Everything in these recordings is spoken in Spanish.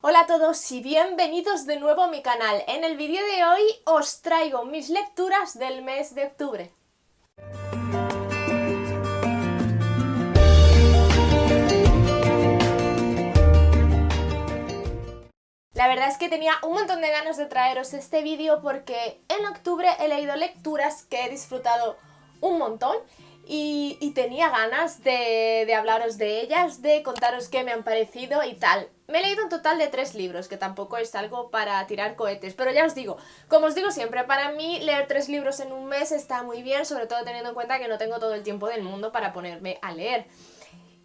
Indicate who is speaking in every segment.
Speaker 1: Hola a todos y bienvenidos de nuevo a mi canal. En el vídeo de hoy os traigo mis lecturas del mes de octubre. La verdad es que tenía un montón de ganas de traeros este vídeo porque en octubre he leído lecturas que he disfrutado un montón y tenía ganas de hablaros de ellas, de contaros qué me han parecido y tal. Me he leído un total de 3 libros, que tampoco es algo para tirar cohetes, pero ya os digo, como os digo siempre, para mí leer 3 libros en un mes está muy bien, sobre todo teniendo en cuenta que no tengo todo el tiempo del mundo para ponerme a leer.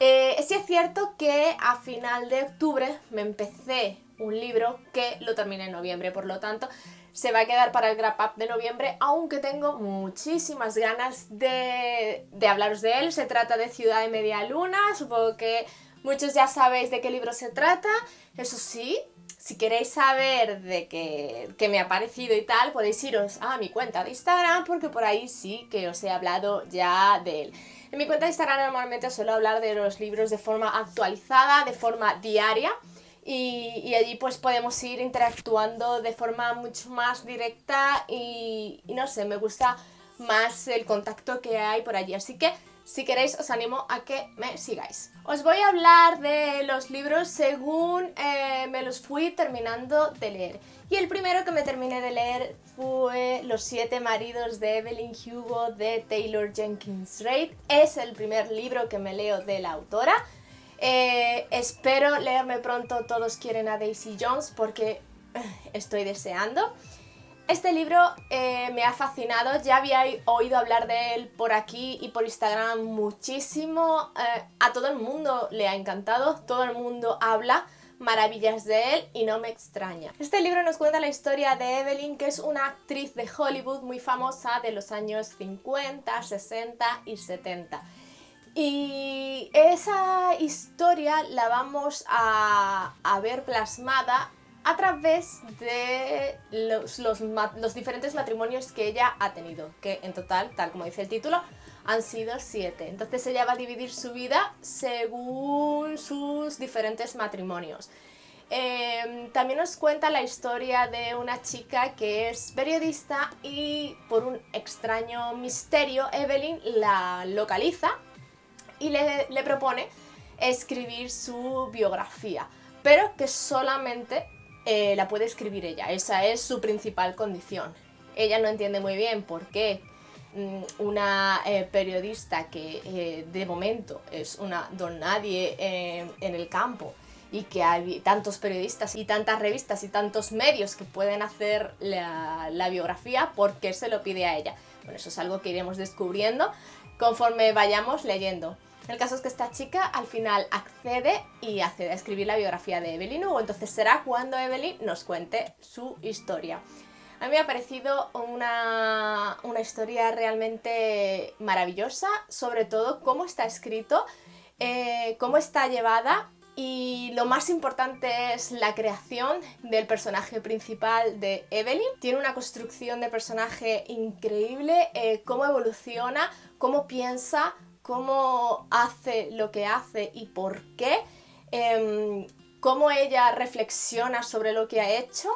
Speaker 1: Sí es cierto que a final de octubre me empecé un libro que lo terminé en noviembre, por lo tanto se va a quedar para el wrap up de noviembre, aunque tengo muchísimas ganas de hablaros de él. Se trata de Ciudad de Media Luna, supongo que muchos ya sabéis de qué libro se trata. Eso sí, si queréis saber de qué me ha parecido y tal, podéis iros a mi cuenta de Instagram porque por ahí sí que os he hablado ya de él. En mi cuenta de Instagram normalmente suelo hablar de los libros de forma actualizada, de forma diaria, y allí pues podemos ir interactuando de forma mucho más directa y no sé, me gusta más el contacto que hay por allí, así que si queréis os animo a que me sigáis. Os voy a hablar de los libros según me los fui terminando de leer. Y el primero que me terminé de leer fue Los 7 maridos de Evelyn Hugo de Taylor Jenkins Reid. Es el primer libro que me leo de la autora. Espero leerme pronto Todos quieren a Daisy Jones porque estoy deseando. Este libro me ha fascinado, ya había oído hablar de él por aquí y por Instagram muchísimo, a todo el mundo le ha encantado, todo el mundo habla maravillas de él y no me extraña. Este libro nos cuenta la historia de Evelyn, que es una actriz de Hollywood muy famosa de los años 50, 60 y 70. Y esa historia la vamos a ver plasmada a través de los diferentes matrimonios que ella ha tenido, que en total, tal como dice el título, han sido 7. Entonces ella va a dividir su vida según sus diferentes matrimonios. También nos cuenta la historia de una chica que es periodista y por un extraño misterio Evelyn la localiza y le propone escribir su biografía, pero que solamente la puede escribir ella. Esa es su principal condición. Ella no entiende muy bien por qué una periodista que de momento es una don nadie en el campo y que hay tantos periodistas y tantas revistas y tantos medios que pueden hacer la biografía, ¿por qué se lo pide a ella? Bueno, eso es algo que iremos descubriendo conforme vayamos leyendo. El caso es que esta chica al final accede a escribir la biografía de Evelyn Hugo, entonces será cuando Evelyn nos cuente su historia. A mí me ha parecido una historia realmente maravillosa, sobre todo cómo está escrito, cómo está llevada y lo más importante es la creación del personaje principal de Evelyn. Tiene una construcción de personaje increíble, cómo evoluciona, cómo piensa, cómo hace lo que hace y por qué, cómo ella reflexiona sobre lo que ha hecho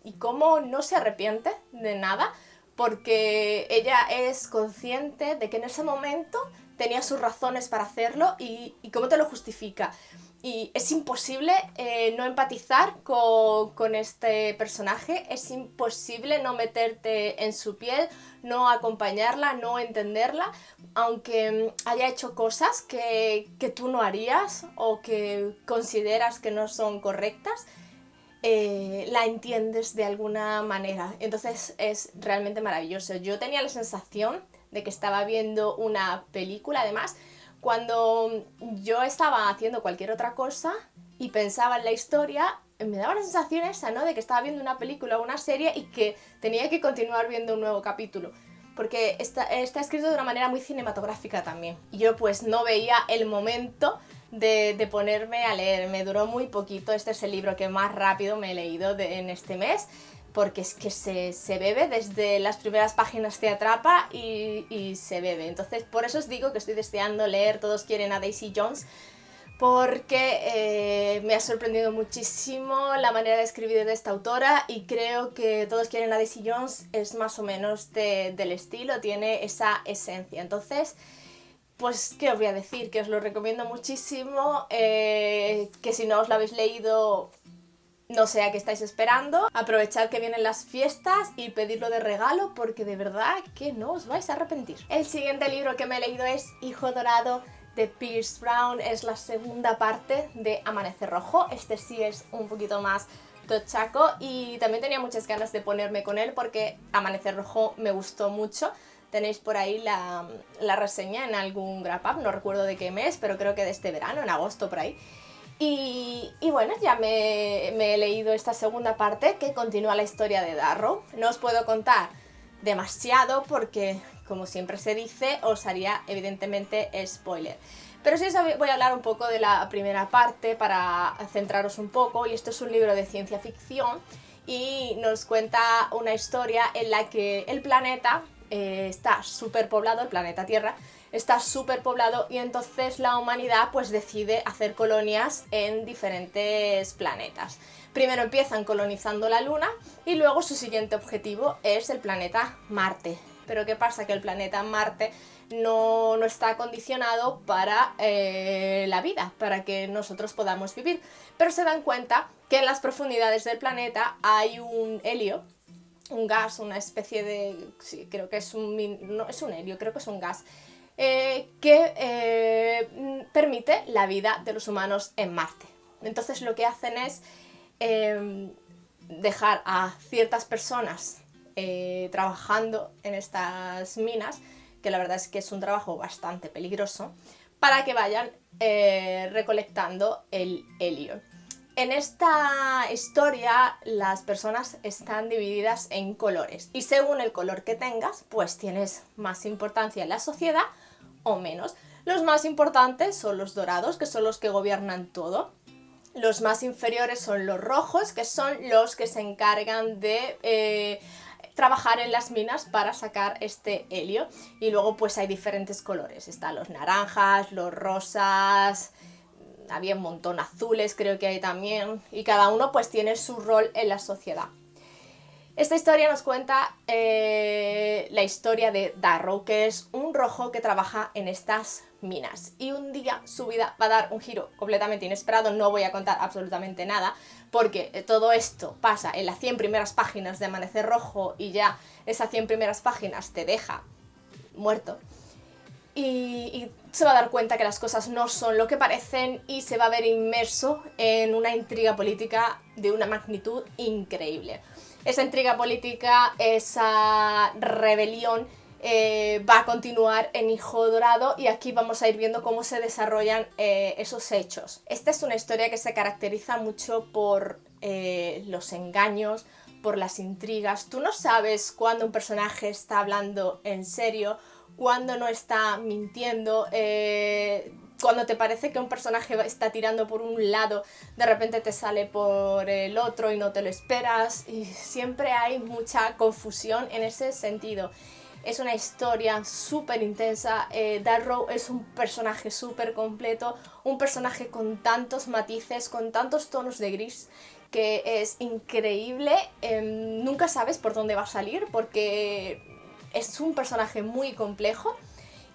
Speaker 1: y cómo no se arrepiente de nada, porque ella es consciente de que en ese momento tenía sus razones para hacerlo y cómo te lo justifica. Y es imposible no empatizar con este personaje, es imposible no meterte en su piel, no acompañarla, no entenderla, aunque haya hecho cosas que tú no harías o que consideras que no son correctas, la entiendes de alguna manera. Entonces es realmente maravilloso. Yo tenía la sensación de que estaba viendo una película, además, cuando yo estaba haciendo cualquier otra cosa y pensaba en la historia, me daba la sensación esa, ¿no? De que estaba viendo una película o una serie y que tenía que continuar viendo un nuevo capítulo. Porque está escrito de una manera muy cinematográfica también. Y yo pues no veía el momento de ponerme a leer. Me duró muy poquito. Este es el libro que más rápido me he leído en este mes, porque es que se bebe desde las primeras páginas, te atrapa y se bebe. Entonces por eso os digo que estoy deseando leer Todos quieren a Daisy Jones, porque me ha sorprendido muchísimo la manera de escribir de esta autora y creo que Todos quieren a Daisy Jones es más o menos del estilo, tiene esa esencia. Entonces, pues, ¿qué os voy a decir? Que os lo recomiendo muchísimo, que si no os lo habéis leído, no sé a qué estáis esperando. Aprovechad que vienen las fiestas y pedidlo de regalo porque de verdad que no os vais a arrepentir. El siguiente libro que me he leído es Hijo Dorado de Pierce Brown. Es la segunda parte de Amanecer Rojo. Este sí es un poquito más tochaco y también tenía muchas ganas de ponerme con él porque Amanecer Rojo me gustó mucho. Tenéis por ahí la reseña en algún Grab Up, no recuerdo de qué mes, pero creo que de este verano, en agosto por ahí. Y bueno, ya me he leído esta segunda parte que continúa la historia de Darrow. No os puedo contar demasiado porque, como siempre se dice, os haría evidentemente spoiler. Pero sí os voy a hablar un poco de la primera parte para centraros un poco. Y esto es un libro de ciencia ficción y nos cuenta una historia en la que el planeta está superpoblado, el planeta Tierra está superpoblado y entonces la humanidad pues decide hacer colonias en diferentes planetas. Primero empiezan colonizando la Luna y luego su siguiente objetivo es el planeta Marte. Pero ¿qué pasa? Que el planeta Marte no está acondicionado para la vida, para que nosotros podamos vivir. Pero se dan cuenta que en las profundidades del planeta hay un helio, un gas, una especie de... sí, creo que es no es un helio, creo que es un gas que permite la vida de los humanos en Marte. Entonces lo que hacen es dejar a ciertas personas trabajando en estas minas, que la verdad es que es un trabajo bastante peligroso, para que vayan recolectando el helio. En esta historia las personas están divididas en colores y según el color que tengas, pues tienes más importancia en la sociedad o menos. Los más importantes son los dorados, que son los que gobiernan todo. Los más inferiores son los rojos, que son los que se encargan de trabajar en las minas para sacar este helio. Y luego pues hay diferentes colores. Están los naranjas, los rosas, había un montón, azules creo que hay también, y cada uno pues tiene su rol en la sociedad. Esta historia nos cuenta la historia de Darrow, que es un rojo que trabaja en estas minas. Y un día su vida va a dar un giro completamente inesperado. No voy a contar absolutamente nada, porque todo esto pasa en las 100 primeras páginas de Amanecer Rojo y ya esas 100 primeras páginas te deja muerto. Y se va a dar cuenta que las cosas no son lo que parecen y se va a ver inmerso en una intriga política de una magnitud increíble. Esa intriga política, esa rebelión va a continuar en Hijo Dorado y aquí vamos a ir viendo cómo se desarrollan esos hechos. Esta es una historia que se caracteriza mucho por los engaños, por las intrigas. Tú no sabes cuándo un personaje está hablando en serio, cuando no está mintiendo, cuando te parece que un personaje está tirando por un lado, de repente te sale por el otro y no te lo esperas, y siempre hay mucha confusión en ese sentido. Es una historia súper intensa. Darrow es un personaje súper completo, un personaje con tantos matices, con tantos tonos de gris, que es increíble. Nunca sabes por dónde va a salir porque es un personaje muy complejo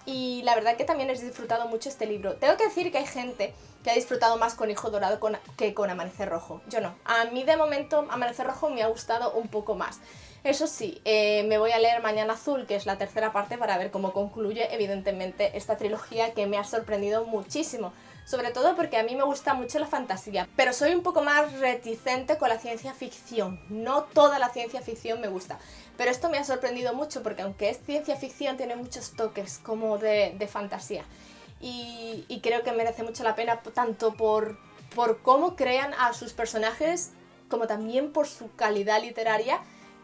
Speaker 1: y la verdad que también he disfrutado mucho este libro. Tengo que decir que hay gente que ha disfrutado más con Hijo Dorado que con Amanecer Rojo. Yo no. A mí de momento Amanecer Rojo me ha gustado un poco más. Eso sí, me voy a leer Mañana Azul, que es la tercera parte, para ver cómo concluye evidentemente esta trilogía que me ha sorprendido muchísimo. Sobre todo porque a mí me gusta mucho la fantasía, pero soy un poco más reticente con la ciencia ficción. No toda la ciencia ficción me gusta, pero esto me ha sorprendido mucho porque aunque es ciencia ficción tiene muchos toques como de fantasía. Y creo que merece mucho la pena tanto por cómo crean a sus personajes como también por su calidad literaria,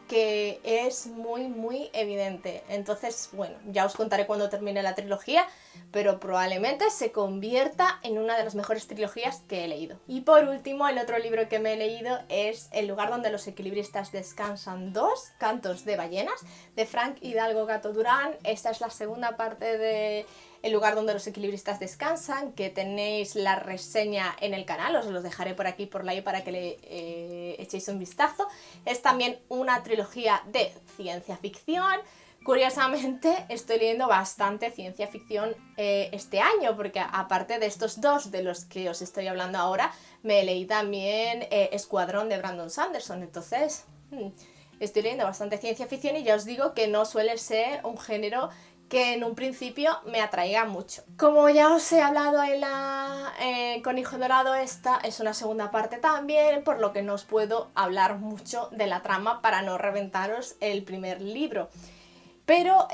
Speaker 1: que es muy muy evidente. Entonces, bueno, ya os contaré cuando termine la trilogía, pero probablemente se convierta en una de las mejores trilogías que he leído. Y por último, el otro libro que me he leído es El lugar donde los equilibristas descansan 2, Cantos de ballenas, de Frank Hidalgo Gato Durán. Esta es la segunda parte de el lugar donde los equilibristas descansan, que tenéis la reseña en el canal, os los dejaré por aquí por ahí para que le echéis un vistazo. Es también una trilogía de ciencia ficción. Curiosamente estoy leyendo bastante ciencia ficción este año, porque aparte de estos dos de los que os estoy hablando ahora, me leí también Escuadrón de Brandon Sanderson, entonces estoy leyendo bastante ciencia ficción y ya os digo que no suele ser un género que en un principio me atraiga mucho. Como ya os he hablado con Hijo Dorado, esta es una segunda parte también, por lo que no os puedo hablar mucho de la trama para no reventaros el primer libro. Pero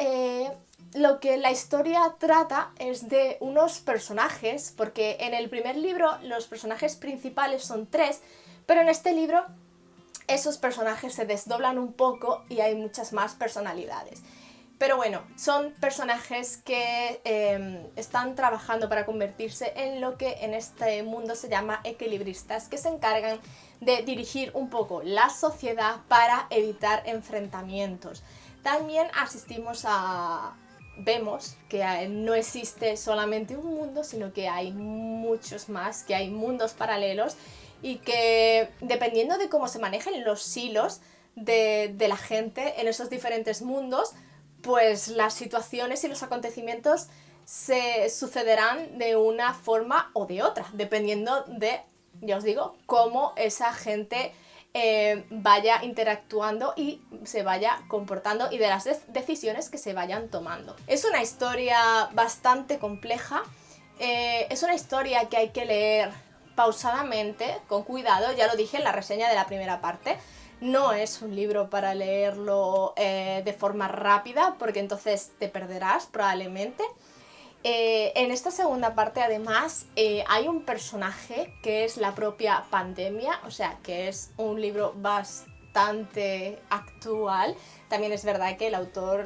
Speaker 1: lo que la historia trata es de unos personajes, porque en el primer libro los personajes principales son 3, pero en este libro esos personajes se desdoblan un poco y hay muchas más personalidades. Pero bueno, son personajes que están trabajando para convertirse en lo que en este mundo se llama equilibristas, que se encargan de dirigir un poco la sociedad para evitar enfrentamientos. También vemos que no existe solamente un mundo, sino que hay muchos más, que hay mundos paralelos y que dependiendo de cómo se manejen los hilos de la gente en esos diferentes mundos, pues las situaciones y los acontecimientos se sucederán de una forma o de otra, dependiendo de, ya os digo, cómo esa gente vaya interactuando y se vaya comportando y de las decisiones que se vayan tomando. Es una historia bastante compleja, es una historia que hay que leer pausadamente, con cuidado, ya lo dije en la reseña de la primera parte. No es un libro para leerlo de forma rápida, porque entonces te perderás probablemente. En esta segunda parte además hay un personaje que es la propia pandemia, o sea que es un libro bastante actual. También es verdad que el autor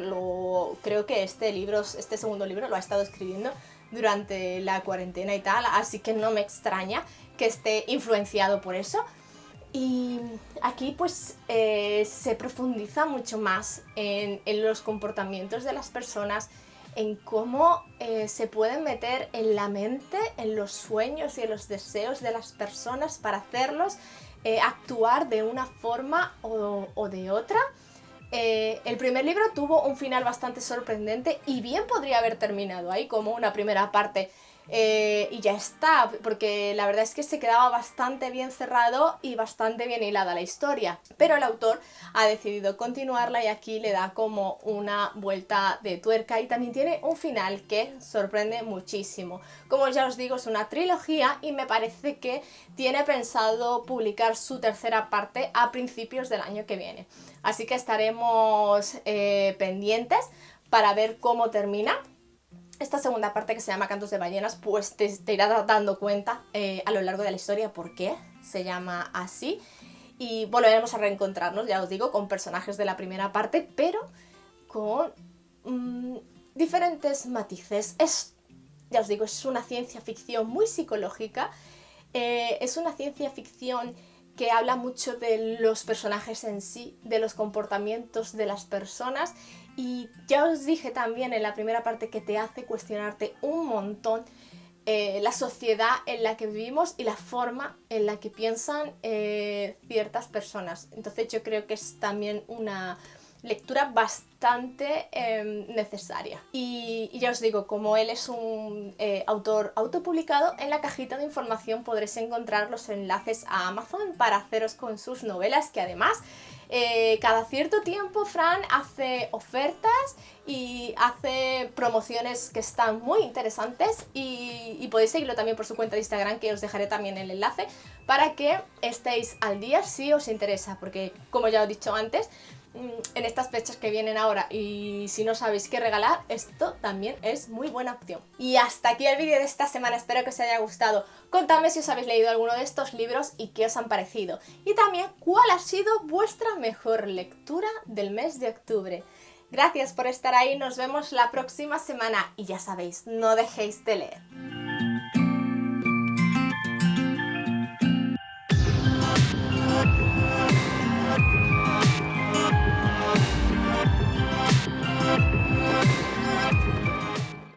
Speaker 1: creo que este segundo libro lo ha estado escribiendo durante la cuarentena y tal, así que no me extraña que esté influenciado por eso. Y aquí pues se profundiza mucho más en los comportamientos de las personas, en cómo se pueden meter en la mente, en los sueños y en los deseos de las personas para hacerlos actuar de una forma o de otra. El primer libro tuvo un final bastante sorprendente y bien podría haber terminado ahí como una primera parte y ya está, porque la verdad es que se quedaba bastante bien cerrado y bastante bien hilada la historia, pero el autor ha decidido continuarla y aquí le da como una vuelta de tuerca y también tiene un final que sorprende muchísimo. Como ya os digo, es una trilogía y me parece que tiene pensado publicar su tercera parte a principios del año que viene, así que estaremos pendientes para ver cómo termina. Esta segunda parte, que se llama Cantos de Ballenas, pues te irá dando cuenta a lo largo de la historia por qué se llama así. Y volveremos a reencontrarnos, ya os digo, con personajes de la primera parte, pero con diferentes matices. Ya os digo, es una ciencia ficción muy psicológica. Es una ciencia ficción que habla mucho de los personajes en sí, de los comportamientos de las personas. Y ya os dije también en la primera parte que te hace cuestionarte un montón la sociedad en la que vivimos y la forma en la que piensan ciertas personas. Entonces yo creo que es también una lectura bastante necesaria. Y ya os digo, como él es un autor autopublicado, en la cajita de información podréis encontrar los enlaces a Amazon para haceros con sus novelas, que además cada cierto tiempo Fran hace ofertas y hace promociones que están muy interesantes y podéis seguirlo también por su cuenta de Instagram, que os dejaré también el enlace para que estéis al día si os interesa, porque como ya os he dicho antes, en estas fechas que vienen ahora y si no sabéis qué regalar, esto también es muy buena opción. Y hasta aquí el vídeo de esta semana, espero que os haya gustado. Contadme si os habéis leído alguno de estos libros y qué os han parecido. Y también cuál ha sido vuestra mejor lectura del mes de octubre. Gracias por estar ahí, nos vemos la próxima semana y ya sabéis, no dejéis de leer.